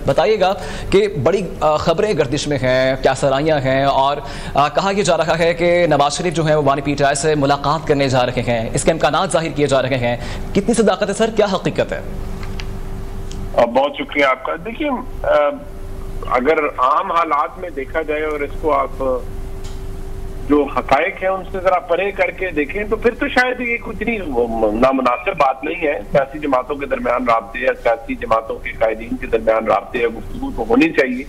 बताइएगा कि बड़ी खबरें गर्दिश में हैं, क्या सराहियाँ हैं और कहा यह जा रहा है कि नवाज शरीफ जो है वो वानी पीटीआई से मुलाकात करने जा रहे हैं, इसके इम्कानात जाहिर किए जा रहे हैं। कितनी सदाकत है सर, क्या हकीकत है? बहुत शुक्रिया आपका। देखिए, अगर आम हालात में देखा जाए और इसको आप जो हकायक है उनसे जरा परे करके देखें तो फिर तो शायद ये कुछ नहीं नामुनासिब बात नहीं है। सियासी जमातों के दरमियान राब्ते या सियासी जमातों के कायदीन के दरमियान राब्ते या गुफ्तगू तो होनी चाहिए,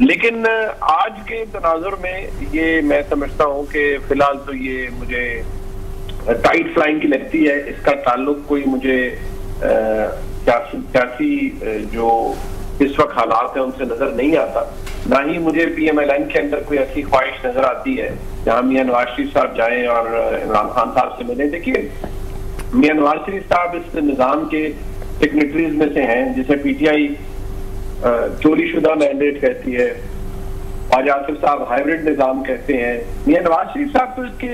लेकिन आज के तनाजुर में ये मैं समझता हूँ कि फिलहाल तो ये मुझे टाइट फ्लाइंग की लगती है। इसका ताल्लुक कोई मुझे सियासी जो इस वक्त हालात है उनसे नजर नहीं आता, ना ही मुझे PMLN के अंदर कोई ऐसी ख्वाहिश नजर आती है जहां मियां नवाज शरीफ साहब जाएं और इमरान खान साहब से मिलें। देखिए, मियां नवाज शरीफ साहब इस निजाम के सिग्नेटरीज में से हैं जिसे PTI चोरीशुदा मैंडेट कहती है, ख्वाजा आसिफ साहब हाइब्रिड निजाम कहते हैं। मियां नवाज शरीफ साहब तो इसके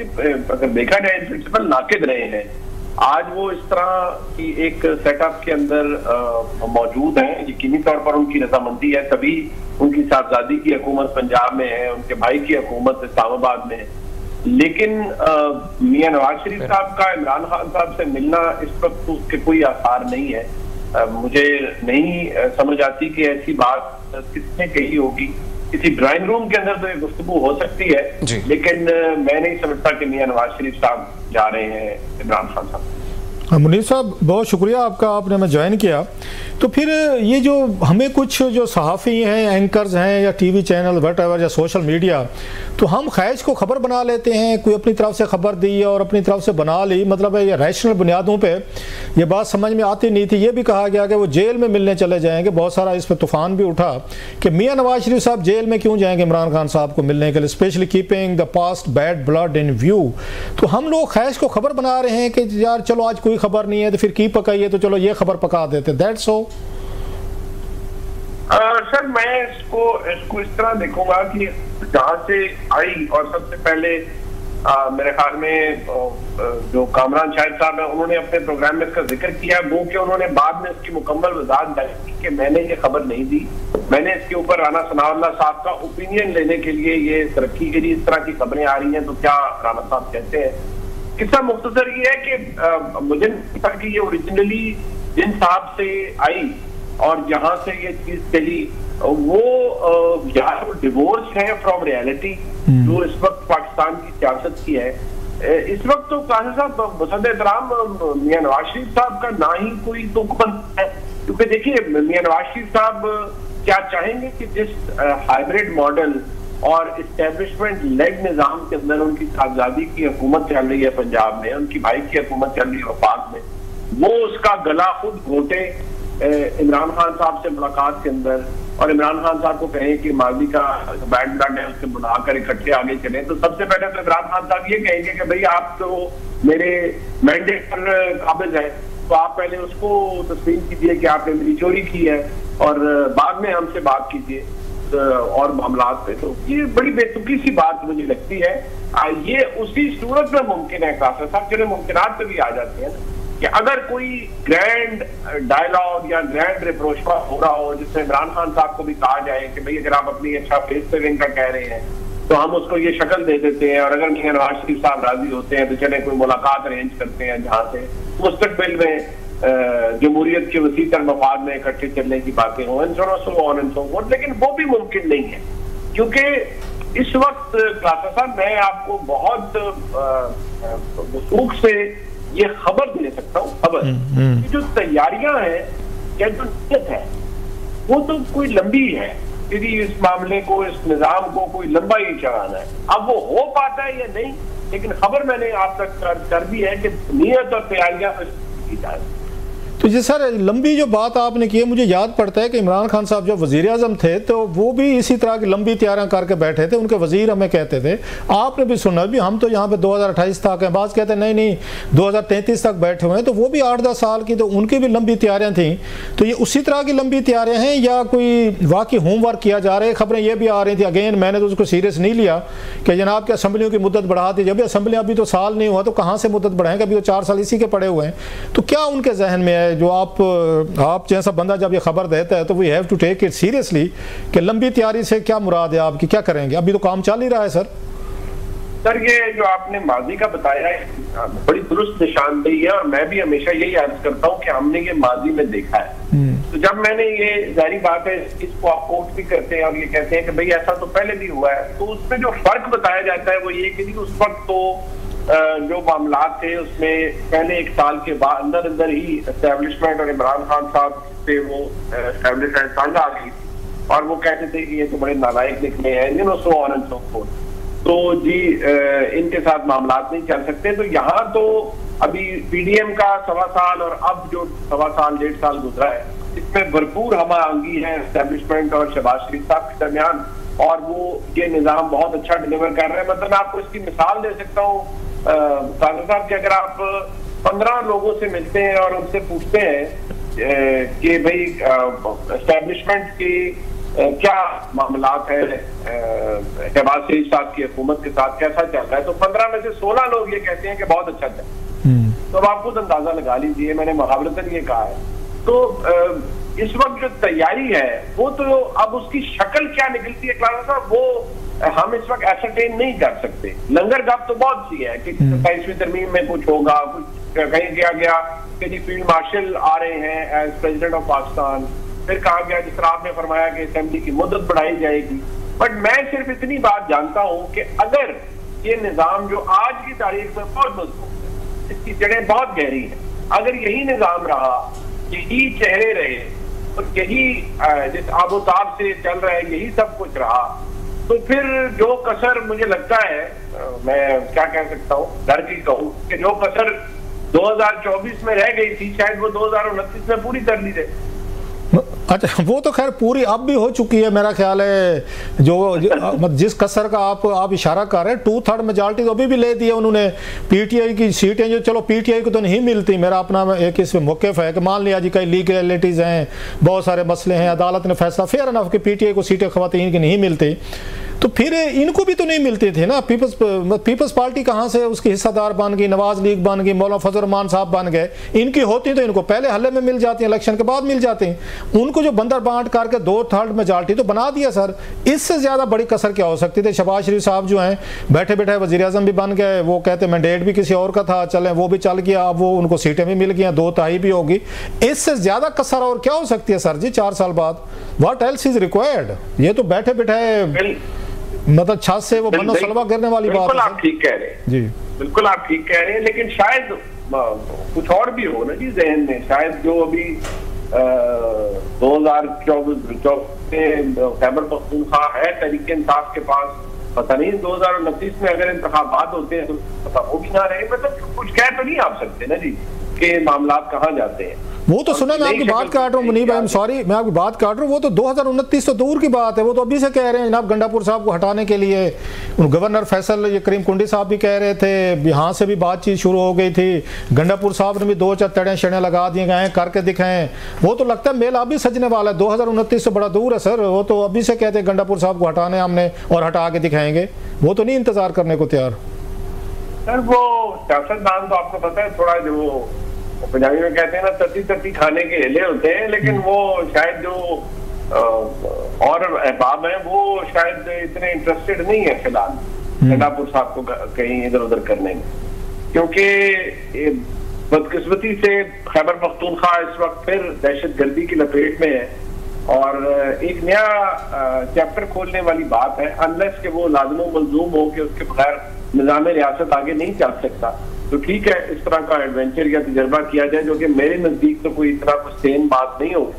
अगर देखा जाए प्रिंसिपल नाकिद रहे हैं। आज वो इस तरह की एक सेटअप के अंदर मौजूद हैं, यकीनी तौर पर उनकी रजामंदी है, तभी उनकी साहबजादी की हुकूमत पंजाब में है, उनके भाई की हुकूमत इस्लामाबाद में है। लेकिन मियां नवाज शरीफ साहब का इमरान खान साहब से मिलना इस वक्त तो उसके कोई आसार नहीं है। मुझे नहीं समझ आती कि ऐसी बात किसने कही होगी। किसी ड्राइंग रूम के अंदर तो ये गुफ्तगू हो सकती है, लेकिन मैं नहीं समझता कि मियां नवाज शरीफ साहब जा रहे हैं इमरान खान साहब। मुनीर साहब, बहुत शुक्रिया आपका, आपने हमें ज्वाइन किया। तो फिर ये जो हमें कुछ जो सहाफ़ी हैं, एंकर्स हैं या TV चैनल वट एवर या सोशल मीडिया, तो हम ख्वाहिश को ख़बर बना लेते हैं, कोई अपनी तरफ से ख़बर दी और अपनी तरफ से बना ली, मतलब ये रैशनल बुनियादों पे ये बात समझ में आती नहीं थी। ये भी कहा गया कि वो जेल में मिलने चले जाएंगे, बहुत सारा इस पर तूफ़ान भी उठा कि मियां नवाज शरीफ साहब जेल में क्यों जाएंगे इमरान खान साहब को मिलने के लिए, specially keeping the past bad blood in view. तो हम लोग ख्वाहिश को ख़बर बना रहे हैं कि यार चलो आज कोई खबर नहीं है तो फिर की पकाइए, तो चलो ये खबर पका देते। That's so. सर, मैं इसको इस तरह देखूंगा कि जहां से आई, और सबसे पहले मेरे ख्याल में जो कामरान शाहिद साहब है उन्होंने अपने प्रोग्राम में इसका जिक्र किया, वो कि उन्होंने बाद में इसकी मुकम्मल वजाहत दी कि मैंने ये खबर नहीं दी, मैंने इसके ऊपर राना सनाउल्लाह साहब का ओपिनियन लेने के लिए ये तरक्की के लिए इस तरह की खबरें आ रही हैं, तो क्या राना साहब कहते हैं। किस्सा मुख्तसर ये है कि मुझे नहीं पता कि ये ओरिजिनली जिन साहब से आई और जहां से ये चीज चली वो यार वो डिवोर्स है फ्रॉम रियलिटी जो इस वक्त पाकिस्तान की सियासत की है। इस वक्त तो काजी साहब मुसद्द एहतराम मियां नवाज शरीफ साहब का ना ही कोई तुकबंद है, क्योंकि देखिए मियां नवाज शरीफ साहब क्या चाहेंगे कि जिस हाइब्रिड मॉडल और इस्टेब्लिशमेंट लेग निजाम के अंदर उनकी साहबजादी की हुकूमत चल रही है पंजाब में, उनकी भाई की हुकूमत चल रही है वफाक में, वो उसका गला खुद घोटे इमरान खान साहब से मुलाकात के अंदर और इमरान खान साहब को कहें कि माजी का बैड ब्लड है उससे बुलाकर इकट्ठे आगे चले। तो सबसे पहले तो इमरान खान साहब ये कहेंगे कि भाई आप तो मेरे मैंडेट पर काबिज है, तो आप पहले उसको तस्लीम कीजिए कि आपने मेरी चोरी की है और बाद में हमसे बात कीजिए और मामलात पे। तो ये बड़ी बेतुकी सी बात मुझे लगती है। ये उसी सूरत में मुमकिन है कासर साहब, चले मुमकिनात पे भी आ जाते हैं कि अगर कोई ग्रैंड डायलॉग या ग्रैंड रिप्रोचवा हो रहा हो जिसमें इमरान खान साहब को भी कहा जाए कि भाई अगर आप अपनी अच्छा फेस सेविंग का कह रहे हैं तो हम उसको ये शक्ल दे देते हैं, और अगर मियां नवाज शरीफ साहब राजी होते हैं तो चले कोई मुलाकात अरेंज करते हैं जहां से मुस्तकबिल में जमहूरियत के वसी तर मफाद में इकट्ठे चलने की बातें हों, लेकिन वो भी मुमकिन नहीं है क्योंकि इस वक्त क्लासा साहब मैं आपको बहुत वसूख से ये खबर दे सकता हूँ, खबर कि जो तैयारियां हैं या जो नीयत है वो तो कोई लंबी है, यदि इस मामले को इस निजाम को कोई लंबा ही चढ़ाना है। अब वो हो पाता है या नहीं, लेकिन खबर मैंने आप तक कर दी है कि नीयत और तैयारियां की जाए। तो जी सर, लंबी जो बात आपने की है मुझे याद पड़ता है कि इमरान खान साहब जब वज़ीर आज़म थे तो वो भी इसी तरह की लंबी तैयारियां करके बैठे थे, उनके वज़ीर हमें कहते थे, आपने भी सुना भी हम तो यहाँ पे 2028 तक हैं, बाज़ कहते हैं नहीं 2033 तक बैठे हुए हैं, तो वो भी 8-10 साल की, तो उनकी भी लंबी तैयारियाँ थी। तो ये उसी तरह की लंबी तैयारियाँ हैं या कोई वाकई होमवर्क किया जा रहा है? खबरें ये भी आ रही थी, अगेन मैंने तो उसको सीरियस नहीं लिया कि जनाब के असम्बलियों की मुद्दत बढ़ा दी, जब असम्बलियाँ अभी तो साल नहीं हुआ तो कहाँ से मुद्दत बढ़ाएंगे, अभी तो 4 साल इसी के पड़े हुए हैं। तो क्या उनके जहन में है है जो आप जैसा बंदा जब ये खबर देता है तो we have to take it seriously कि लंबी तैयारी से क्या मुराद है आपकी, क्या करेंगे? अभी तो काम चल ही रहा है सर। ये जो आपने माजी का बताया है बड़ी दुरुस्त निशानदेही है, और मैं भी हमेशा यही अर्ज करता हूँ कि हमने ये माजी में देखा है। तो जब मैंने ये जारी बात है, इसको आप कोट भी करते हैं और ये कहते हैं कि भाई ऐसा तो पहले भी हुआ है, तो उसमें जो फर्क बताया जाता है वो ये कि उस वक्त तो जो मामला थे उसमें पहले 1 साल के बाद अंदर ही एस्टेब्लिशमेंट और इमरान खान साहब से वो एस्टेब्लिशमेंट साझा आ गई और वो कहते थे कि ये तो बड़े नालायक निकले हैं, you know, so on and so fourth. तो जी इनके साथ मामला नहीं चल सकते। तो यहाँ तो अभी पीडीएम का 1.25 साल और अब जो 1.25 साल 1.5 साल गुजरा है, इसमें भरपूर हमआहंगी है एस्टेब्लिशमेंट और शहबाज शरीफ साहब के दरमियान, और वो ये निजाम बहुत अच्छा डिलीवर कर रहे हैं। मतलब मैं आपको इसकी मिसाल दे सकता हूँ सागर साहब कि अगर आप 15 लोगों से मिलते हैं और उनसे पूछते हैं कि भाई एस्टेब्लिशमेंट की क्या मामलात है शहबाज शरीफ साहब की हुकूमत के साथ, कैसा चल रहा है, तो 15 में से 16 लोग ये कहते हैं कि बहुत अच्छा चल रहा है। तो अब आप खुद अंदाजा लगा लीजिए, मैंने मुहावरतन ये कहा है। तो इस वक्त जो तैयारी है वो तो अब उसकी शक्ल क्या निकलती है क्लास साहब, वो हम इस वक्त एसरटेन नहीं कर सकते। लंगर गप तो बहुत सी है कि 27वीं तरमीम में कुछ होगा, कुछ कहीं किया गया कि जी फील्ड मार्शल आ रहे हैं एज प्रेसिडेंट ऑफ पाकिस्तान, फिर कहा गया जिस तरह आपने फरमाया कि असेंबली की मुद्दत बढ़ाई जाएगी। बट मैं सिर्फ इतनी बात जानता हूं कि अगर ये निजाम जो आज की तारीख में बहुत मजबूत है, इसकी जड़ें बहुत गहरी है, अगर यही निजाम रहा, यही चेहरे रहे और यही जिस आबोताब से चल रहा है, यही सब कुछ रहा, तो फिर जो कसर मुझे लगता है, मैं क्या कह सकता हूँ, डर की कहूँ कि जो कसर 2024 में रह गई थी शायद वो 2029 में पूरी कर ली जाए। अच्छा, वो तो खैर पूरी अब भी हो चुकी है मेरा ख्याल है। जो जिस कसर का आप इशारा कर रहे हैं, 2/3 मेजॉरिटी तो अभी भी ले दी है उन्होंने। पीटीआई की सीटें जो, चलो पीटीआई को तो नहीं मिलती, मेरा अपना एक इसमें मौक़िफ़ है कि मान लिया जी कई लीगलिटीज़ हैं, बहुत सारे मसले हैं, अदालत ने फैसला फेयर एनफ कि पीटीआई को सीटें ख़वातीन की नहीं मिलती, तो फिर इनको भी तो नहीं मिलती थी ना। पीपल्स पार्टी कहाँ से उसकी हिस्सेदार बन गई, नवाज लीग बन गई, मौलाना फजल रहमान साहब बन गए। इनकी होती तो इनको पहले हल्ले में मिल जाती है, इलेक्शन के बाद मिल जाती हैं। उनको जो बंदर बांट करके 2/3 मेजॉरिटी तो बना दिया सर। इससे ज़्यादा बड़ी कसर क्या हो सकती थी? शहबाज शरीफ साहब जो हैं बैठे बैठे वज़ीर आज़म भी बन गए, वो कहते मैंडेट भी किसी और का था, चले वो भी चल गया, अब वो उनको सीटें भी मिल गई, 2 तिहाई भी होगी। इससे ज़्यादा कसर और क्या हो सकती है सर जी 4 साल बाद? What else is required? ये तो बैठे बैठे मतलब छत से वो बनो सलवा करने वाली बात है। आप ठीक कह रहे हैं जी, बिल्कुल आप ठीक कह रहे हैं, लेकिन शायद कुछ और भी हो ना जी जहन में। शायद जो अभी 2024 में खैबर पख्तूनख्वा है तहरीक इंसाफ के पास, पता नहीं 2029 में अगर इंतखाबात होते हैं तो पता वो भी ना रहे। मतलब कुछ कह तो नहीं आप सकते ना जी कि मामला कहाँ जाते हैं। वो तो सुना, मैं आपकी बात काट रहा हूँ मुनीब भाई, सॉरी मैं आपकी बात काट रहा हूँ। वो तो 2029 तो दूर की बात है, वो तो अभी से कह रहे हैं जनाब गंडापुर साहब को हटाने के लिए। गवर्नर फैसल ये करीम कुंडी साहब भी कह रहे थे, यहाँ से भी बातचीत शुरू हो गई थी। गंडापुर साहब ने भी 2-4 तड़े शड़े लगा दिए गए, करके दिखाएं। वो तो लगता है मेल अभी सजने वाला है, 2029 से बड़ा दूर है सर। वो तो अभी से कहते हैं गंडापुर साहब को हटाने हमने और हटा के दिखाएंगे, वो तो नहीं इंतजार करने को तैयार सर। वो सियासतदान तो आपको पता है थोड़ा जो पंजाबी में कहते हैं ना तती खाने के हिले होते हैं, लेकिन वो शायद जो और अहबाब हैं वो शायद इतने इंटरेस्टेड नहीं है फिलहाल गंडापुर साहब को कहीं इधर उधर करने में, क्योंकि बदकिस्मती से खैबर पख्तूनख्वा इस वक्त फिर दहशतगर्दी की लपेट में है और एक नया चैप्टर खोलने वाली बात है। अनलेस के वो लाज़िम मलज़ूम हो कि उसके बगैर निज़ाम रियासत आगे नहीं चल सकता, तो ठीक है इस तरह का एडवेंचर या तजर्बा किया जाए, जो कि मेरे नजदीक तो कोई इतना कुछ सेम बात नहीं हो।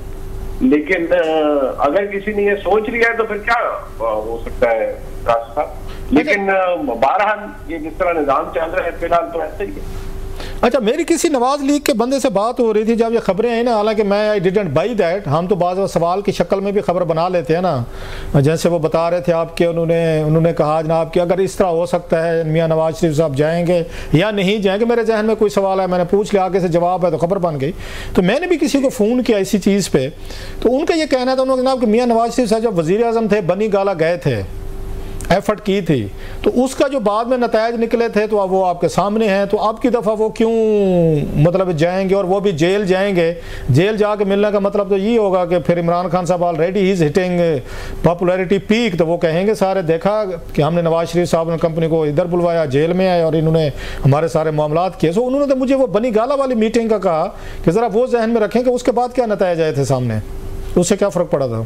लेकिन अगर किसी ने ये सोच लिया है तो फिर क्या हो सकता है रास्ता। लेकिन बहरहाल ये जिस तरह निजाम चल रहा है फिलहाल तो ऐसे ही है। अच्छा, मेरी किसी नवाज लीग के बंदे से बात हो रही थी जब ये खबरें आई ना, हालांकि मैं आई डिडंट बाई दैट, हम तो बाज़ सवाल की शक्ल में भी खबर बना लेते हैं ना। जैसे वो बता रहे थे आपके, उन्होंने कहा जनाब कि अगर इस तरह हो सकता है मियाँ नवाज शरीफ साहब जाएंगे या नहीं जाएंगे। मेरे जहन में कोई सवाल है, मैंने पूछ लिया, आगे से जवाब है तो खबर बन गई। तो मैंने भी किसी को फ़ोन किया इसी चीज़ पर, तो उनका ये कहना था उन्होंने जनाब कि मियाँ नवाज शरीफ साहब जब वज़ीर आज़म थे बनी गाला गए थे, एफर्ट की थी, तो उसका जो बाद में नतायज निकले थे तो अब वो आपके सामने हैं। तो अब की दफ़ा वो क्यों मतलब जाएंगे, और वो भी जेल जाएंगे? जेल जाके मिलने का मतलब तो ये होगा कि फिर इमरान खान साहब ऑलरेडी ही इज हिटिंग पॉपुलैरिटी पीक, तो वो कहेंगे सारे देखा कि हमने नवाज शरीफ साहब ने कंपनी को इधर बुलवाया, जेल में आए और इन्होंने हमारे सारे मामलात किए। सो उन्होंने तो मुझे वो बनी गाला वाली मीटिंग का कहा कि ज़रा वो जहन में रखें कि उसके बाद क्या नतायज आए थे सामने, उससे क्या फ़र्क पड़ा था?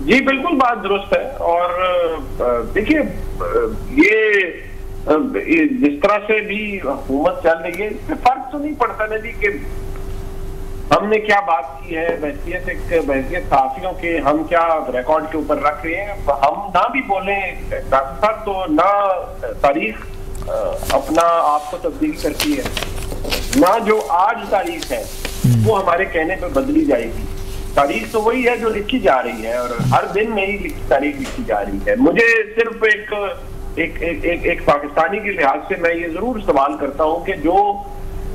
जी बिल्कुल बात दुरुस्त है। और देखिए ये जिस तरह से भी हुकूमत चल रही है, इससे फर्क तो नहीं पड़ता ना जी कि हमने क्या बात की है। बहसियत साथियों के हम क्या रिकॉर्ड के ऊपर रख रहे हैं, हम ना भी बोले तो ना तारीख अपना आपको तब्दील करती है, ना जो आज तारीख है वो हमारे कहने पे बदली जाएगी। तारीख तो वही है जो लिखी जा रही है, और हर दिन नई तारीख लिखी जा रही है। मुझे सिर्फ एक पाकिस्तानी के लिहाज से मैं ये जरूर सवाल करता हूँ कि जो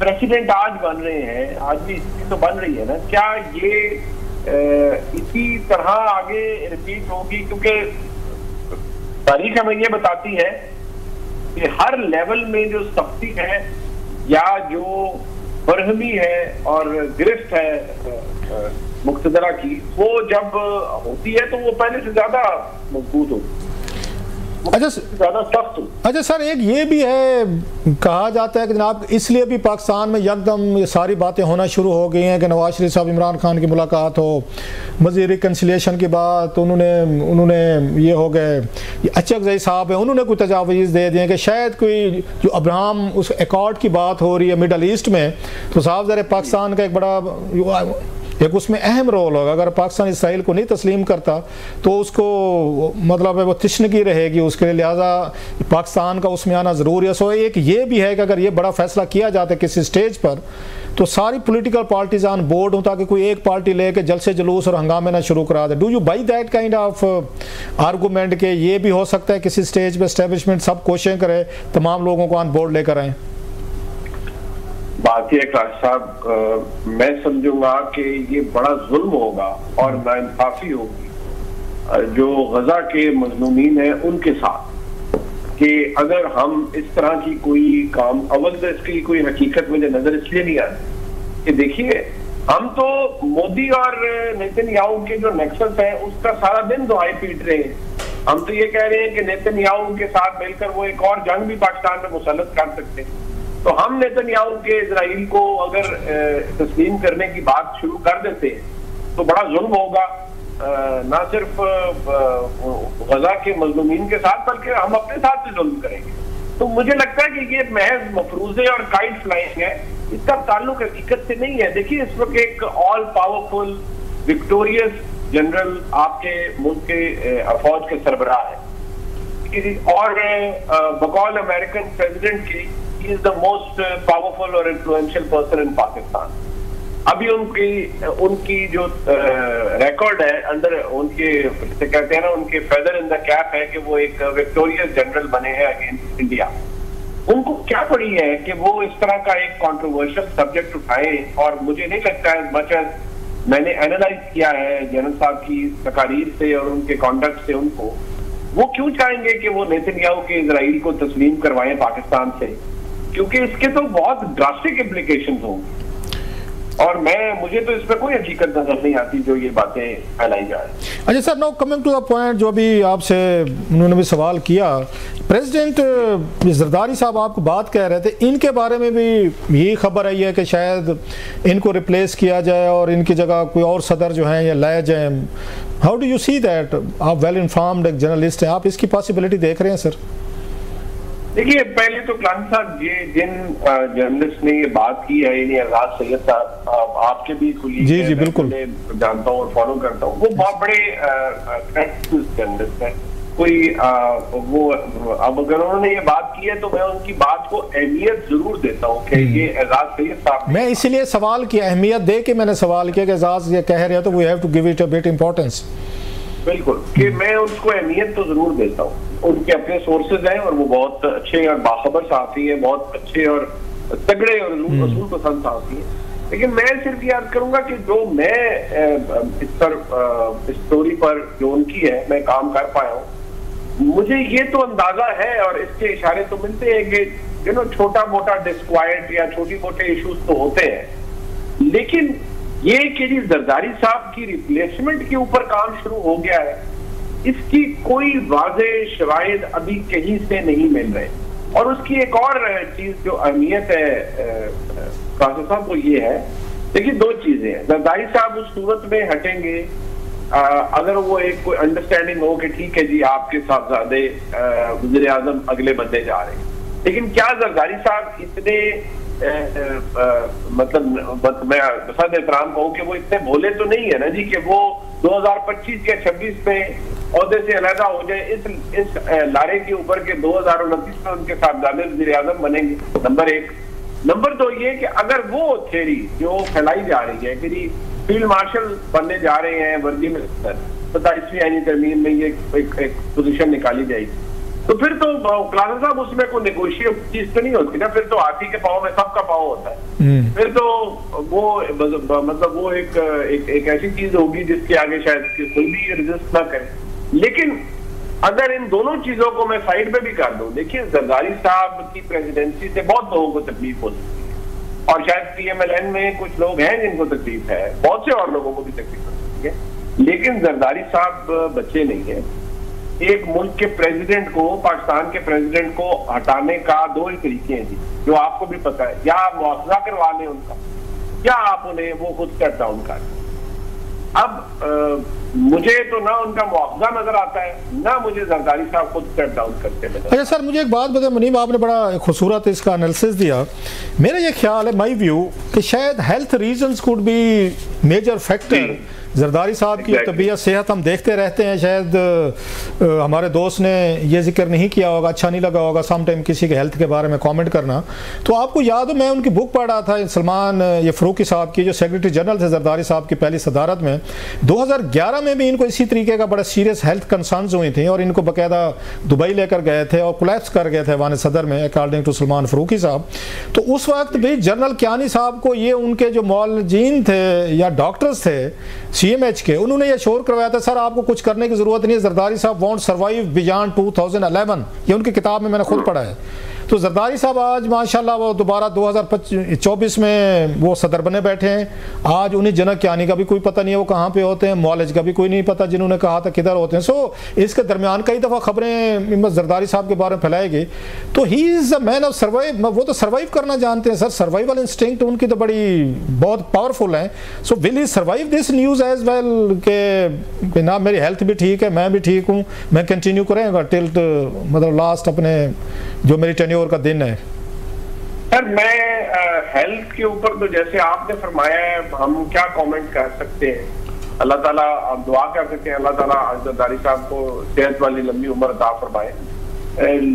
प्रेसिडेंट आज बन रहे हैं, आज भी स्थिति तो बन रही है ना, क्या ये इसी तरह आगे रिपीट होगी? क्योंकि तारीख हमें ये बताती है कि हर लेवल में जो सख्ती है या जो बरहमी है और गिरफ्त है मुक्तदरा की, वो जब होती है तो वो पहले से ज्यादा मजबूत होती है, ज्यादा सख्त। अच्छा सर, एक ये भी है, कहा जाता है कि जनाब इसलिए भी पाकिस्तान में यकदम ये सारी बातें होना शुरू हो गई हैं कि नवाज शरीफ साहब इमरान खान की मुलाकात हो, मज़ीद रिकन्सिलिएशन की बात, उन्होंने ये हो गए, अचकज़ई साहब हैं, उन्होंने कोई तजावीज़ दे दिए कि शायद कोई जो अब्राहम उस एकॉर्ड की बात हो रही है मिडल ईस्ट में, तो साहब ज़रा पाकिस्तान का एक बड़ा एक उसमें अहम रोल होगा। अगर पाकिस्तान इसराइल को नहीं तस्लीम करता तो उसको मतलब है वो तिश्नगी रहेगी उसके लिए, लिहाजा पाकिस्तान का उसमें आना ज़रूरी है। सो एक ये भी है कि अगर ये बड़ा फैसला किया जाता है किसी स्टेज पर तो सारी पॉलिटिकल पार्टीज ऑन बोर्ड हों, ताकि कोई एक पार्टी लेके जलसे जुलूस और हंगामे ना शुरू करा दे। Do you buy that kind of argument के ये भी हो सकता है किसी स्टेज पर एस्टेब्लिशमेंट सब कोशिशें करे तमाम लोगों को ऑन बोर्ड लेकर आए? बात यह साहब, मैं समझूंगा कि ये बड़ा जुल्म होगा और नाइंसाफी होगी जो गजा के मजलूमीन हैं उनके साथ, कि अगर हम इस तरह की कोई काम, अव्वल तो इसकी कोई हकीकत मुझे नजर इसलिए नहीं आती कि देखिए हम तो मोदी और नेतन्याहू के जो नेक्सस है उसका सारा दिन दुहाई पीट रहे हैं। हम तो ये कह रहे हैं कि नेतन्याहू के साथ मिलकर वो एक और जंग भी पाकिस्तान में मुसल्लत कर सकते हैं। तो हम नेतन्याहू के इजराइल को अगर तस्लीम करने की बात शुरू कर देते हैं तो बड़ा जुल्म होगा, ना सिर्फ गजा के मजलूमीन के साथ बल्कि हम अपने साथ भी जुल्म करेंगे। तो मुझे लगता है कि ये महज मफरूजे और काइट फ्लाइंग है, इसका ताल्लुक हकीकत से नहीं है। देखिए इस वक्त एक ऑल पावरफुल विक्टोरियस जनरल आपके मुल्क के फौज के सरबराह है और बकौल अमेरिकन प्रेसिडेंट की is the most powerful or influential person in Pakistan। अभी उनकी जो रिकॉर्ड है अंदर उनके कहते हैं ना, उनके फेदर इन द कैप है कि वो एक विक्टोरियस जनरल बने हैं अगेंस्ट इंडिया। उनको क्या पड़ी है कि वो इस तरह का एक कंट्रोवर्शियल सब्जेक्ट उठाएं, और मुझे नहीं लगता है मच एज मैंने एनालाइज किया है जनरल साहब की तकारीर से और उनके कॉन्डक्ट से, उनको वो क्यों चाहेंगे कि वो नेतन्याहू के इजराइल को तस्लीम करवाएं पाकिस्तान से, क्योंकि इसके तो बहुत ड्रास्टिक इम्प्लीकेशंस होंगे। और मुझे तो इस पर कोई हकीकत नजर नहीं आती जो ये बातें फैलाई जा रही। अच्छा sir, now coming to the point जो अभी आपसे उन्होंने भी सवाल किया, प्रेसिडेंट जरदारी साहब आपको बात कह रहे थे, इनके बारे में भी यही खबर आई है कि शायद इनको रिप्लेस किया जाए और इनकी जगह कोई और सदर जो है या लाए जाए। How do you see that? आप वेल इन्फॉर्म्ड एक जर्नलिस्ट हैं, आप इसकी पॉसिबिलिटी देख रहे हैं सर? देखिए पहले तो क्लान साहब, ये जिन जर्नलिस्ट ने ये बात की है, यानी एजाज सैयद साहब, आपके भी जी बिल्कुल जानता हूँ और फॉलो करता हूँ, वो बहुत बड़े जर्नलिस्ट हैं। कोई वो अब अगर उन्होंने ये बात की है तो मैं उनकी बात को अहमियत जरूर देता हूँ कि ये एजाज सैयद साहब, मैं इसीलिए सवाल किया, अहमियत दे के मैंने सवाल किया कि एजाज ये कह रहे हैं तो we have to give it a bit importance. बिल्कुल, कि मैं उसको अहमियत तो जरूर देता हूँ। उनके अपने सोर्सेज हैं और वो बहुत अच्छे और बाखबर साथी है, बहुत अच्छे और तगड़े और असूल पसंद साथी है। लेकिन मैं सिर्फ याद करूंगा कि जो मैं इस स्टोरी पर जो उनकी है मैं काम कर पाया हूँ, मुझे ये तो अंदाजा है और इसके इशारे तो मिलते हैं कि छोटा मोटा डिस्क्वाइट या छोटी मोटे इश्यूज तो होते हैं, लेकिन ये कि जी जरदारी साहब की रिप्लेसमेंट के ऊपर काम शुरू हो गया है, इसकी कोई वाज़ेह शवाहिद अभी कहीं से नहीं मिल रहे। और उसकी एक और चीज जो अहमियत है कासिम साहब, वो ये है, देखिए दो चीजें हैं। जरदारी साहब उस सूरत में हटेंगे अगर वो एक कोई अंडरस्टैंडिंग हो कि ठीक है जी आपके साहबजादे वज़ीर आज़म अगले बनने जा रहे हैं, लेकिन क्या जरदारी साहब इतने मतलब मैं बसद एहतराम कहूँ कि वो इतने भोले तो नहीं है ना जी कि वो 2025 या 26 में औहदे से अलहदा हो जाए इस लारे के ऊपर के 2029 में उनके साहबजादे वज़ीर आज़म बनेंगे। नंबर एक। नंबर दो ये कि अगर वो थ्योरी जो फैलाई जा रही है कि जी फील्ड मार्शल बनने जा रहे हैं वर्दी में 27वीं आईनी तरमीम में ये एक पोजीशन निकाली जाएगी, तो फिर तो क्लास साहब उसमें कोई नेगोशिएट चीज तो नहीं होती ना, फिर तो हाथी के पाँव में सबका पाँव होता है। फिर तो वो मतलब वो एक ऐसी चीज होगी जिसके आगे शायद कोई भी रेजिस्ट ना करे। लेकिन अगर इन दोनों चीजों को मैं साइड पे भी कर दूं, देखिए जरदारी साहब की प्रेसिडेंसी से बहुत लोगों को तकलीफ हो सकती है और शायद PMLN में कुछ लोग हैं जिनको तकलीफ है, बहुत से और लोगों को भी तकलीफ हो सकती है, लेकिन जरदारी साहब बच्चे नहीं है। एक मुल्क के प्रेसिडेंट को, पाकिस्तान के प्रेसिडेंट को हटाने का दो ही तरीके हैं जी, जो आपको भी पता है, या आप मुआवजा करवा लें उनका, या आप उन्हें वो खुद स्टेप डाउन कर। अब मुझे तो ना उनका मुआवजा नजर आता है, ना मुझे जरदारी साहब खुद स्टेप डाउन करते नजर। अच्छा सर, मुझे एक बात बताएं, मुनीब आपने बड़ा खूबसूरत इसका एनालिसिस दिया। मेरा ये ख्याल है, माई व्यू, कि शायद health reasons could be major factor. Zardari साहब की तबीयत सेहत हम देखते रहते हैं, शायद हमारे दोस्त ने ये जिक्र नहीं किया होगा, अच्छा नहीं लगा होगा सम टाइम किसी के हेल्थ के बारे में कमेंट करना। तो आपको याद हो, मैं उनकी बुक पढ़ रहा था, सलमान ये फ़रूकी साहब की, जो सेक्रेटरी जनरल थे जरदारी साहब की पहली सदारत में। 2011 में भी इनको इसी तरीके का बड़ा सीरियस हेल्थ कंसर्न्स हुई थी और इनको बाकायदा दुबई लेकर गए थे और कोलैप्स कर गए थे वान सदर में, अकॉर्डिंग टू सलमान फ़रूकी साहब। तो उस वक्त भी जनरल कियानी साहब को ये उनके जो मौलजीन थे या डॉक्टर्स थे CMH के, उन्होंने ये शोर करवाया था, सर आपको कुछ करने की जरूरत नहीं है, जरदारी साहब वॉन्ट सर्वाइव बियॉन्ड 2011। ये उनकी किताब में मैंने खुद पढ़ा है। तो जरदारी साहब आज माशाल्लाह वो दोबारा 2024 में वो सदर बने बैठे हैं। आज उन्हें जनक कियानी का भी कोई पता नहीं है वो कहाँ पे होते हैं, मौलज का भी कोई नहीं पता जिन्होंने कहा था किधर होते हैं। सो इसके दरमियान कई दफ़ा खबरें जरदारी साहब के बारे में फैलाई गई। तो he is a man of survive, वो तो सर्वाइव करना जानते हैं सर, सर्वाइवल इंस्टिंक्ट उनकी तो बड़ी बहुत पावरफुल है। So will he survive this news as well के ना मेरी हेल्थ भी ठीक है, मैं भी ठीक हूँ, मैं कंटिन्यू करेंगे टिल मतलब लास्ट अपने जो मेरी टेन्योर का दिन है। सर मैं हेल्थ के ऊपर तो जैसे आपने फरमाया है, हम क्या कमेंट कर सकते हैं। अल्लाह ताला, आप दुआ कर सकते हैं अल्लाह ताला जरदारी साहब को सेहत वाली लंबी उम्र अता फरमाए।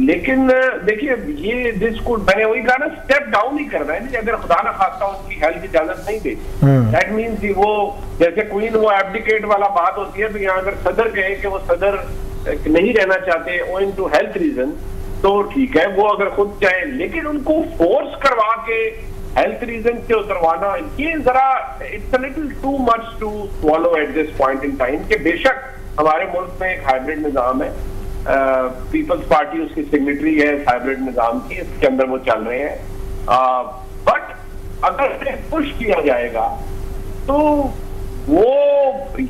लेकिन देखिए ये जिसको मैंने वही कहा ना, स्टेप डाउन ही करना है। अगर खुदा न खास्ता उनकी हेल्थ इजाजत नहीं दे, दैट मीन्स वो जैसे क्वीन वो एब्डिकेट वाला बात होती है, तो यहाँ अगर सदर कहे कि वो सदर नहीं रहना चाहते ओइंग टू हेल्थ रीजन, तो ठीक है, वो अगर खुद चाहे, लेकिन उनको फोर्स करवा के हेल्थ रीजन से उतरवाना, ये जरा it's a little too much to swallow at this point in time. कि बेशक हमारे मुल्क में एक हाइब्रिड निजाम है, पीपल्स पार्टी उसकी सिग्नेटरी है हाइब्रिड निजाम की, इसके अंदर वो चल रहे हैं, बट अगर पुश किया जाएगा तो वो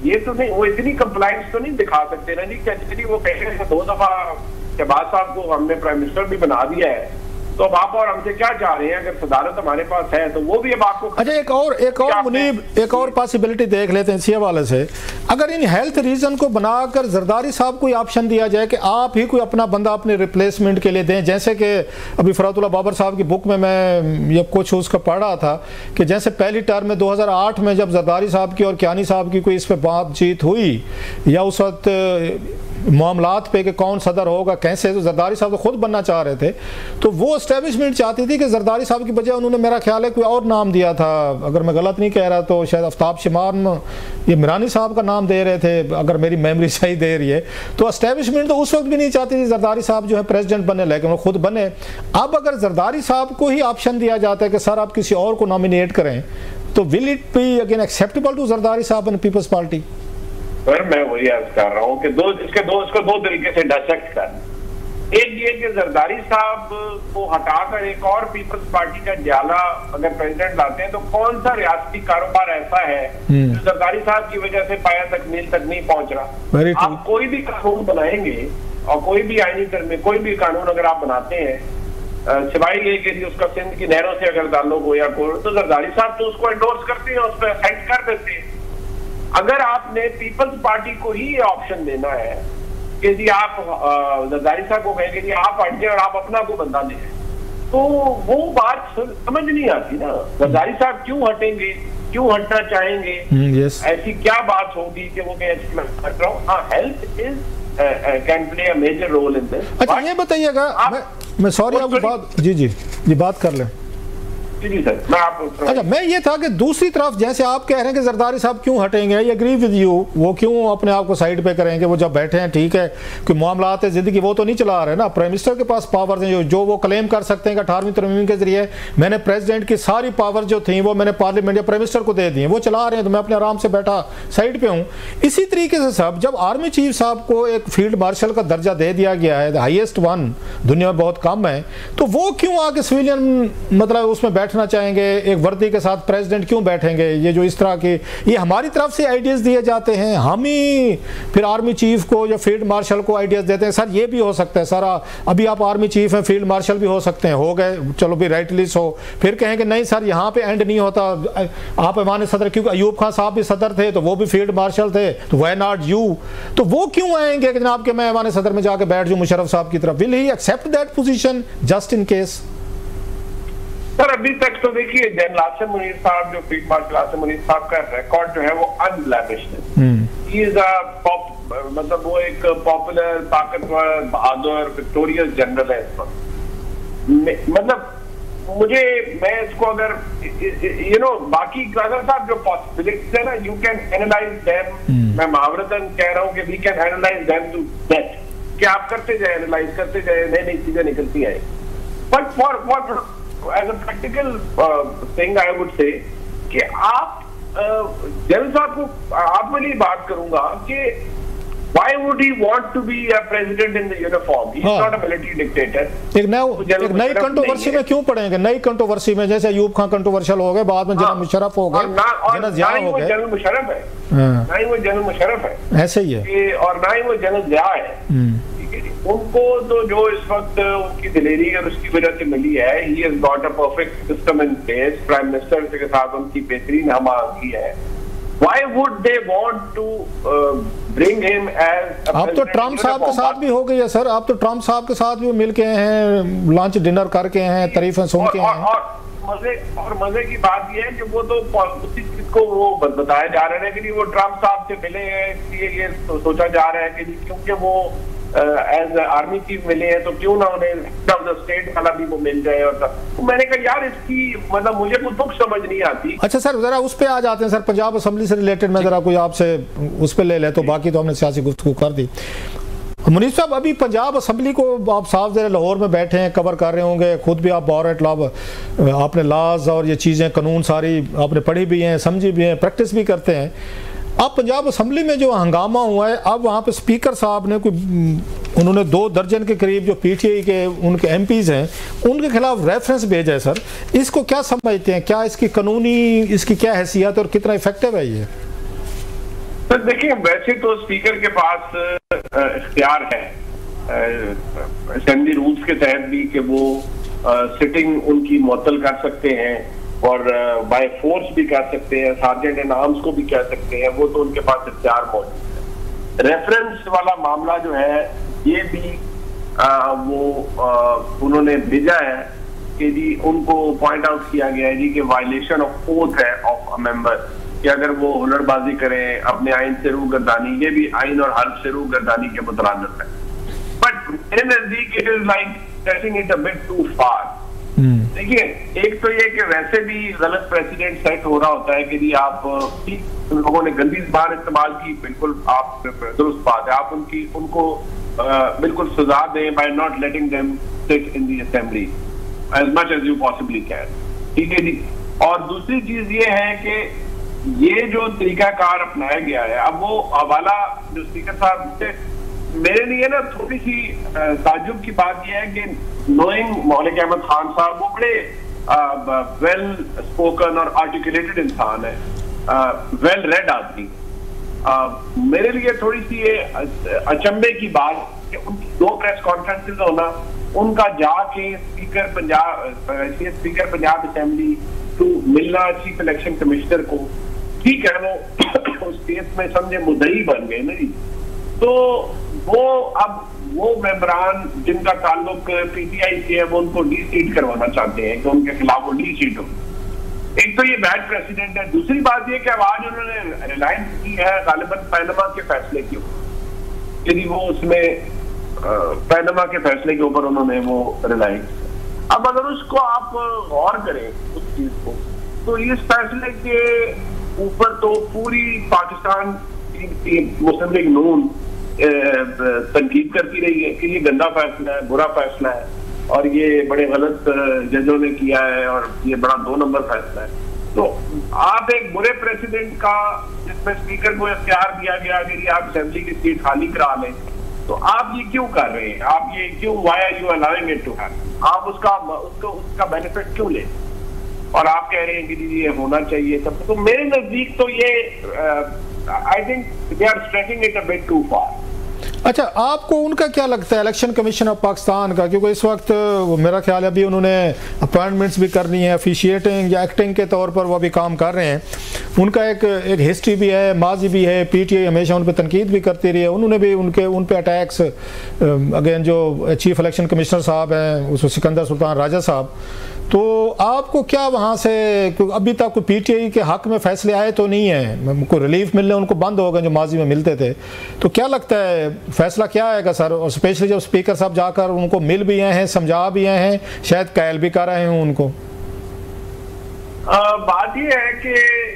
ये तो नहीं, वो इतनी कंप्लायंस तो नहीं दिखा सकते ना जी कि एक्चुअली वो कह रहे हैं 2 दफा शहबाज साहब को हमने प्राइम मिनिस्टर भी बना दिया है, तो अब आप और हमसे क्या चाह रहे हैं? अगर सदारत हमारे पास है तो वो भी अब आपको। अच्छा एक और मुनीब, एक और पॉसिबिलिटी देख लेते हैं इसी हवाले से। अगर इन हेल्थ रीजन को बनाकर जरदारी साहब को ऑप्शन दिया जाए कि आप ही कोई अपना बंदा अपने रिप्लेसमेंट के लिए दें, जैसे कि अभी फरातुल्लाह बाबर साहब की बुक में मैं ये कुछ उसका पढ़ रहा था कि जैसे पहली टर्म में 2008 में जब जरदारी साहब की और कियानी साहब की कोई इस पर बातचीत हुई या उस वक्त मामलात पे कि कौन सदर होगा कैसे, तो जरदारी साहब तो खुद बनना चाह रहे थे, तो वो एस्टेब्लिशमेंट चाहती थी कि जरदारी साहब की बजाय उन्होंने मेरा ख्याल है कोई और नाम दिया था, अगर मैं गलत नहीं कह रहा तो शायद आफ्ताब शिमान ये मिरानी साहब का नाम दे रहे थे, अगर मेरी मेमोरी सही दे रही है। तो एस्टेब्लिशमेंट तो उस वक्त भी नहीं चाहती थी जरदारी साहब जो है प्रेसिडेंट बने, लेकिन वो खुद बने। अब अगर जरदारी साहब को ही ऑप्शन दिया जाता है कि सर आप किसी और को नॉमिनेट करें, तो will it be again acceptable to Zardari साहब एंड पीपल्स पार्टी? सर मैं वही अर्ज कर रहा हूँ कि इसको दो तरीके से डायसेक्ट कर। एक ये कि जरदारी साहब को हटाकर एक और पीपल्स पार्टी का जाला अगर प्रेसिडेंट लाते हैं तो कौन सा रियासती कारोबार ऐसा है जो जरदारी साहब की वजह से पाया तकमील तक नहीं पहुंच रहा। आप कोई भी कानून बनाएंगे और कोई भी आईनी तरह में कोई भी कानून अगर आप बनाते हैं सिवाय ये कि उसका सिंध की नहरों से अगर ताल्लुक हो या कोई, तो जरदारी साहब तो उसको एंडोर्स करते हैं, उस पर सेट कर देते हैं। अगर आपने पीपल्स पार्टी को ही ऑप्शन देना है कि जी आप जरदारी साहब को कहेंगे जी आप हट जाए और आप अपना को बंदा ले, तो वो बात समझ नहीं आती ना। जरदारी साहब क्यों हटेंगे, क्यों हटना चाहेंगे? ऐसी क्या बात होगी कि वो हट रहा हूँ? हाँ, health is can play a major role in this. अच्छा ये बताइएगा, मैं सॉरी आपकी बात जी बात कर लें। जी सर, मैं आपको अच्छा मैं ये था कि दूसरी तरफ जैसे आप कह रहे हैं कि जरदारी साहब क्यों हटेंगे, आई एग्री विद यू, वो क्यों अपने आप को साइड पे करेंगे, वो जब बैठे हैं ठीक है, कोई मामलात है जिंदगी वो तो नहीं चला रहे ना, प्राइम मिनिस्टर के पास पावर्स हैं जो वो क्लेम कर सकते हैं कि 18वीं तरमीम के जरिए मैंने प्रेसिडेंट की सारी पावर जो थी वो मैंने पार्लियामेंट या प्राइम मिनिस्टर को दे दी, वो चला रहे हैं, तो मैं अपने आराम से बैठा साइड पे हूँ। इसी तरीके से साहब जब आर्मी चीफ साहब को एक फील्ड मार्शल का दर्जा दे दिया गया है, हाईएस्ट वन दुनिया में बहुत कम है, तो वो क्यों आके सिविलियन मतलब उसमें बैठना चाहेंगे, एक वर्दी के साथ प्रेसिडेंट क्यों बैठेंगे? ये जो इस तरह के ये हमारी तरफ से आइडियाज दिए जाते हैं, हम ही फिर आर्मी चीफ को या फील्ड मार्शल को आइडियाज देते हैं, सर ये भी हो सकता है, सर अभी आप आर्मी चीफ हैं, फील्ड मार्शल भी हो सकते हैं, हो गए चलो भी राइट लिस्ट हो, फिर कहेंगे नहीं सर यहाँ पे एंड नहीं होता, आप ऐवान सदर, क्योंकि अयूब खान साहब भी सदर थे तो वो भी फील्ड मार्शल थे, तो वाई नॉट यू? तो वो क्यों आएंगे कि जनाब के मैं ऐवान सदर में जाके बैठ जाऊं मुशर्रफ साहब की तरफ? Will he accept that position just in case? Sir अभी तक तो देखिए जनरल आसिम मुनीर साहब, जो फील्ड मार्शल आसिम मुनीर साहब का रिकॉर्ड जो है वो अनब्लेमिश्ड है। ही इज मतलब वो एक पॉपुलर, ताकतवर, बहादुर, विक्टोरियस जनरल है इस वक्त। मतलब मैं इसको अगर बाकी साहब जो पॉसिबिलिटीज है ना, यू कैन एनालाइज देम। मैं मुहावरतन कह रहा हूँ कि we can analyse them to death, कि आप करते जाए, एनालाइज करते जाए, नई नई चीजें निकलती आए। But for as a practical thing I would say कि आप जनरल साहब को आप में लिए बात करूंगा कि why would he want to be a president in the uniform? He's not a military dictator. एक नई कंट्रोवर्सी में क्यों पड़ेंगे? नई कंट्रोवर्सी में जैसे अयूब खान कंट्रोवर्शियल हो गए, बाद में जनरल मुशर्रफ हो गए, जनरल जिया हो गए, जनरल मुशर्रफ है, ना ही वो जनरल मुशर्रफ है, ऐसे ही है, और ना ही वो जनरल जिया है। उनको तो जो इस वक्त उनकी दिलेरी और उसकी वजह से मिली है, he has got a perfect system in place, prime minister के साथ उनकी बेहतरीन हमाहंगी है। Why would they want to bring him as? आप तो ट्रम्प साहब के साथ भी हो गई है सर, आप तो ट्रम्प साहब के साथ भी मिल के हैं, लंच डिनर करके हैं, तारीफें सुन के हैं, और मजे की बात यह है कि वो तो उसी चीज को वो बताया जा रहा है कि वो ट्रम्प साहब से मिले हैं, इसलिए ये सोचा जा रहा है कि क्योंकि वो एज आर्मी चीफ मिले हैं तो क्यों ना उन्हें स्टेट वाला भी वो मिल जाए। और तो मैंने कहा यार इसकी मतलब मुझे कुछ दुख समझ नहीं आती। अच्छा सर जरा उस पे आ जाते हैं सर, पंजाब असेंबली से रिलेटेड मैं जरा कोई आपसे उस पे ले ले, तो बाकी तो हमने सियासी गुफ्तगू कर दी। मुनीर साहब अभी पंजाब असेंबली को आप साफ ज़रा लाहौर में बैठे हैं, कवर कर रहे होंगे, खुद भी आप बार एट लॉ, आपने लॉज और ये चीज़ें कानून सारी आपने पढ़ी भी हैं, समझी भी हैं, प्रैक्टिस भी करते हैं। अब पंजाब असेंबली में जो हंगामा हुआ है, अब वहाँ पे स्पीकर साहब ने उन्होंने 2 दर्जन के करीब जो पीटीआई के उनके एमपीज़ हैं उनके खिलाफ रेफरेंस भेजा है। सर इसको क्या समझते हैं, क्या इसकी कानूनी इसकी क्या हैसियत और कितना इफेक्टिव है ये? तो देखिए वैसे तो स्पीकर के पास इख्तियार है असेंबली रूल्स के तहत भी कि वो सिटिंग उनकी मुअत्तल कर सकते हैं और बाय फोर्स भी कर सकते हैं, सार्जेंट इन आर्म्स को भी कह सकते हैं, वो तो उनके पास इख्तियार मौजूद है। रेफरेंस वाला मामला जो है ये भी उन्होंने भेजा है कि जी उनको पॉइंट आउट किया गया है जी कि वायलेशन ऑफ ओथ है ऑफ अ मेंबर, कि अगर वो हुलड़बाजी करें, अपने आइन से रूगर्दानी, ये भी आइन और हल्फ से रूगर्दानी के मुतरादिफ है। बट मेरे नजदीक it is like taking it a bit too far. देखिए एक तो ये कि वैसे भी गलत प्रेसिडेंट सेट हो रहा होता है कि जी आप लोगों ने गंदी ज़बान इस्तेमाल की, बिल्कुल आप दुरुस्त बात है, आप उनको बिल्कुल सजा दें by not letting them sit in the assembly as much as you possibly can, ठीक है जी। और दूसरी चीज ये है कि ये जो तरीकाकार अपनाया गया है, अब वो हवाला जो स्पीकर साहब से, मेरे लिए ना थोड़ी सी ताज्जुब की बात यह है कि नोइंग मौलिक अहमद खान साहब, वो बड़े वेल स्पोकन और आर्टिकुलेटेड इंसान है, वेल रेड आदमी। मेरे लिए थोड़ी सी ये अचंभे की बात कि उनकी 2 प्रेस कॉन्फ्रेंसेस होना, उनका जाके स्पीकर पंजाब असेंबली टू मिलना चीफ इलेक्शन कमिश्नर को, ठीक है वो उस केस में समझे मुद्दई बन गए नहीं, तो वो अब वो मेंबरान जिनका ताल्लुक पीटीआई से है वो उनको डी-सीट करवाना चाहते हैं कि उनके खिलाफ वो डी-सीट हो। एक तो ये बैड प्रेसिडेंट है। दूसरी बात ये कि आवाज उन्होंने रिलायंस की है गालिबन पैनमा के फैसले के ऊपर, यदि वो उसमें पैनमा के फैसले के ऊपर उन्होंने वो रिलायंस। अब अगर उसको आप गौर करें उस चीज को, तो इस फैसले के ऊपर तो पूरी पाकिस्तान की मुस्लिम लीग नून तनकीद करती रही है कि ये गंदा फैसला है, बुरा फैसला है और ये बड़े गलत जजों ने किया है और ये बड़ा 2 नंबर फैसला है। तो आप एक बुरे प्रेसिडेंट का, जिसमें स्पीकर को इख्तियार दिया गया कि आप असेंबली की सीट खाली करा लें, तो आप ये क्यों कर रहे हैं? आप ये क्यों, why are you allowing it to happen? आप उसका बेनिफिट क्यों ले? और आप कह रहे हैं कि ये होना चाहिए सब। तो मेरे नजदीक तो ये I think they are stretching it a bit too far. अच्छा, आपको उनका क्या लगता है इलेक्शन कमीशन ऑफ पाकिस्तान का, क्योंकि इस वक्त मेरा ख्याल है अभी उन्होंने अपॉइंटमेंट्स भी करनी है, ऑफिशिएटिंग या एक्टिंग के तौर पर वो भी काम कर रहे हैं, उनका एक हिस्ट्री भी है, माजी भी है, पीटीआई हमेशा उन पर तनकीद भी करती रही है, उन्होंने भी उन पे अटैक्स, अगेन जो चीफ इलेक्शन कमिश्नर साहब हैं उस सिकंदर सुल्तान राजा साहब, तो आपको क्या वहाँ से अभी तक कोई पीटीआई के हक में फैसले आए तो नहीं है, कोई रिलीफ मिलने उनको बंद हो गए जो माजी में मिलते थे, तो क्या लगता है फैसला क्या आएगा सर? और स्पेशली जब स्पीकर साहब जाकर उनको मिल भी आए हैं, समझा भी आए हैं, शायद कायल भी कर रहे हैं उनको। बात ये है कि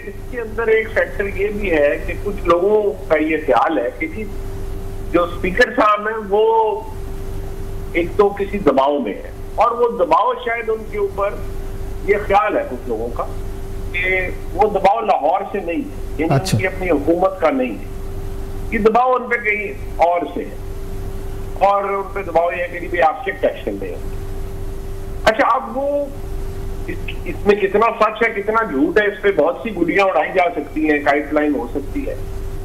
इसके अंदर एक फैक्टर ये भी है कि कुछ लोगों का ये ख्याल है कि जो स्पीकर साहब हैं वो एक तो किसी दबाव में है, और वो दबाव शायद उनके ऊपर ये ख्याल है कुछ लोगों का कि वो दबाव लाहौर से नहीं है, अच्छा। उनकी अपनी हुकूमत का नहीं है, ये दबाव उन पे कहीं और से है, और उन पे दबाव ये है कि आप स्ट्रिक्ट एक्शन लें। अच्छा, अब वो इसमें कितना सच है कितना झूठ है, इस पे बहुत सी गुड़ियां उड़ाई जा सकती हैं, गाइडलाइन हो सकती है,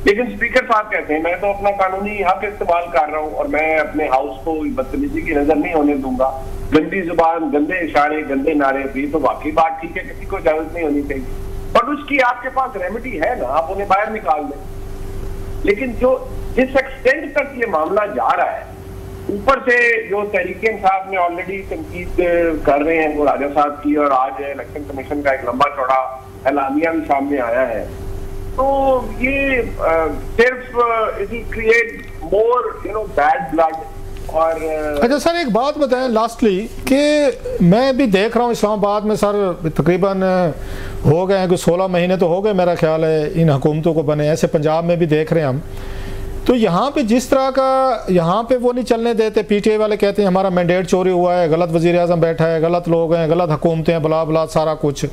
लेकिन स्पीकर साहब कहते हैं मैं तो अपना कानूनी हक इस्तेमाल कर रहा हूं और मैं अपने हाउस को बदतमीजी की नजर नहीं होने दूंगा, गंदी जुबान, गंदे इशारे, गंदे नारे, भी तो वाकई बात ठीक है, किसी को इजाजत नहीं होनी चाहिए, बट उसकी आपके पास रेमेडी है ना, आप उन्हें बाहर निकाल दें। लेकिन जो जिस एक्सटेंट तक ये मामला जा रहा है, ऊपर से जो तहरीक इंसाफ में ऑलरेडी तनकीद कर रहे हैं वो राजा साहब की, और आज इलेक्शन कमीशन का एक लंबा चौड़ा एलानिया भी सामने आया है, तो ये सिर्फ it will create more bad blood. और अच्छा सर, एक बात बताएं लास्टली कि मैं भी देख रहा हूँ इस्लामाबाद में सर तकरीबन हो गए हैं कि 16 महीने तो हो गए मेरा ख्याल है इन हुकूमतों को बने, ऐसे पंजाब में भी देख रहे हैं हम, तो यहाँ पे जिस तरह का यहाँ पे वो नहीं चलने देते, पीटीआई वाले कहते हैं हमारा मैंडेट चोरी हुआ है, गलत वज़ीर आज़म बैठा है, गलत लोग हैं, गलत हुकूमतें हैं, बला बला सारा कुछ।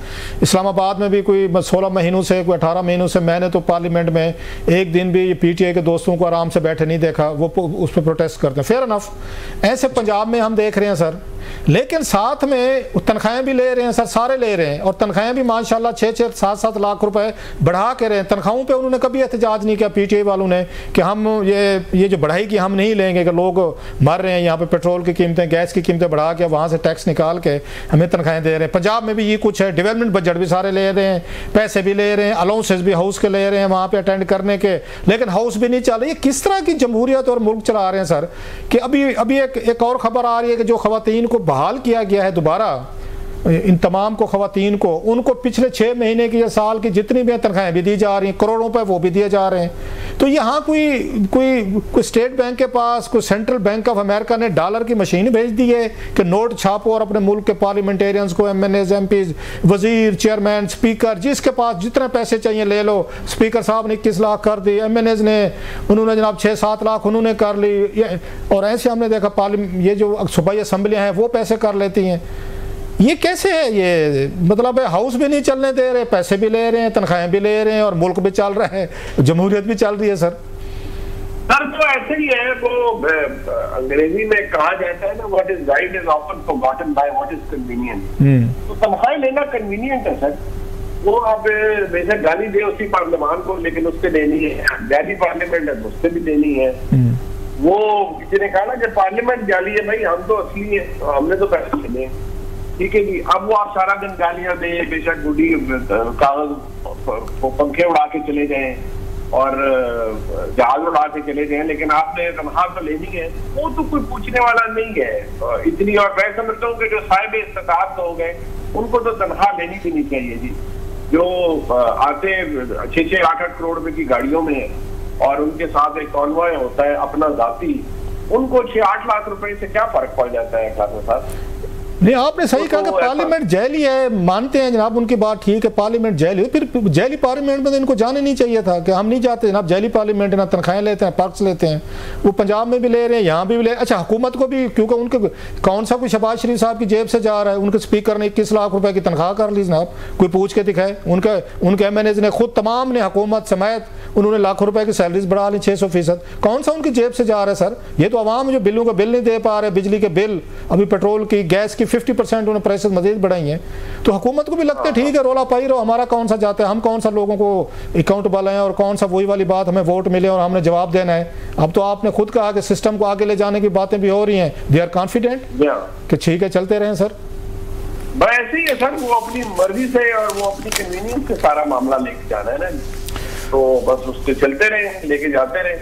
इस्लामाबाद में भी कोई 16 महीनों से कोई 18 महीनों से मैंने तो पार्लियामेंट में एक दिन भी पीटीआई के दोस्तों को आराम से बैठे नहीं देखा, वो उस पर प्रोटेस्ट करते हैं, फेयर इनफ। ऐसे पंजाब में हम देख रहे हैं सर, लेकिन साथ में तनख्वाहें भी ले रहे हैं सर, सारे ले रहे हैं, और तनख्वाहें भी माशाल्लाह 6-6, 7-7 लाख रुपए बढ़ा के रहे हैं। तनख्वाहों पे उन्होंने कभी एहतजाज नहीं किया पीटीआई वालों ने कि हम ये जो बढ़ाई की हम नहीं लेंगे, कि लोग मर रहे हैं, यहाँ पे पेट्रोल की कीमतें, गैस की कीमतें बढ़ा के वहाँ से टैक्स निकाल के हमें तनख्वाहें दे रहे हैं। पंजाब में भी ये कुछ है, डेवलपमेंट बजट भी सारे ले रहे हैं, पैसे भी ले रहे हैं, अलाउंसेस भी हाउस के ले रहे हैं वहाँ पे अटेंड करने के, लेकिन हाउस भी नहीं चल रही। ये किस तरह की जमहूरियत और मुल्क चला रहे हैं सर? कि अभी एक और खबर आ रही है कि जो खवातीन को बहाल किया गया है दोबारा, इन तमाम को खवातीन को, उनको पिछले 6 महीने की या साल की जितनी भी तनख्वाहें भी दी जा रही हैं, करोड़ों पे वो भी दिए जा रहे हैं। तो यहाँ कोई स्टेट बैंक के पास, कोई सेंट्रल बैंक ऑफ अमेरिका ने डॉलर की मशीन भेज दी है कि नोट छापो और अपने मुल्क के पार्लियामेंटेरियंस को, एमएनएज, एमपीज, वजीर, चेयरमैन, स्पीकर, जिसके पास जितने पैसे चाहिए ले लो। स्पीकर साहब ने 21 लाख कर दी, एमएनएज ने उन्होंने जनाब 6-7 लाख उन्होंने कर ली, और ऐसे हमने देखा ये जो सूबाई असम्बलियाँ हैं वो पैसे कर लेती हैं। ये कैसे है? ये मतलब हाउस भी नहीं चलने दे रहे, पैसे भी ले रहे हैं, तनख्वाहें भी ले रहे हैं और मुल्क भी चल रहा है, जमहूरियत भी चल रही है सर। सर तो ऐसे ही है, वो अंग्रेजी में कहा जाता है ना, what is right is often forgotten by what is convenient. तो तनख्वाह लेना कन्वीनियंट है सर। वो आप बेशक गाली दे उसी पार्लियामान को, लेकिन उससे देनी है। जाली पार्लियामेंट है उससे भी देनी है। वो किसी ने कहा ना कि पार्लियामेंट जाली है, भाई हम तो असली है, हमने तो पैसे देने हैं, ठीक है जी। अब वो आप सारा दिन गालियां दे, बेशक गुडी कागज पंखे उड़ा के चले जाए और जहाज उड़ा के चले जाए, लेकिन आपने तनख्वाह तो लेनी है, वो तो कोई पूछने वाला नहीं है इतनी। और मैं समझता हूँ कि जो साहिब इस्ताद हो गए उनको तो तनख्वाह लेनी भी नहीं चाहिए जी। जो आते 6-6 8-8 करोड़ रुपए की गाड़ियों में है और उनके साथ एक कॉन्वॉय होता है अपना जाती, उनको 6-8 लाख रुपए से क्या फर्क पड़ जाता है खासा साहब? नहीं, आपने सही कहा कि पार्लियामेंट जैली है, मानते हैं जनाब उनकी बात ठीक है, पार्लियामेंट जैली, फिर जैली पार्लियामेंट में तो इनको जाने नहीं चाहिए था कि हम नहीं जाते जनाब जैली पार्लियामेंट, ना तनख्वाहें लेते हैं, पर्क्स लेते हैं। वो पंजाब में भी ले रहे हैं, यहाँ भी ले। अच्छा, हुकूमत को भी, क्योंकि उनके कौन सा कोई शहबाज शरीफ साहब की जेब से जा रहा है? उनके स्पीकर ने 21 लाख रुपए की तनख्वाह कर ली जनाब, कोई पूछ के दिखाए। उनके MNAs ने खुद तमाम ने हुकूमत समेत उन्होंने लाखों रुपए की सैलरीज बढ़ा ली 600%। कौन सा उनकी जेब से जा रहा है सर? ये तो आवाम जो बिलों का बिल नहीं दे पा रहे, बिजली के बिल, अभी पेट्रोल की, गैस की 50% उन्होंने प्राइसेस मजीद बढ़ाई हैं। तो हुकूमत को भी लगता है ठीक है, रोला पाई रहो, हमारा कौन सा जाता है, हम कौन सा लोगों को अकाउंटेबल हैं और कौन सा वही वाली बात हमें वोट मिले और हमने जवाब देना है। अब तो आपने खुद कहा कि सिस्टम को आगे ले जाने की बातें भी हो रही हैं, दे आर कॉन्फिडेंट कि ठीक है चलते रहें सर। ऐसे ही है सर, वो अपनी मर्जी से और वो अपनी कन्वीनियंस से सारा मामला लेके जाना है ना, तो बस उसके चलते रहे, लेके जाते रहे।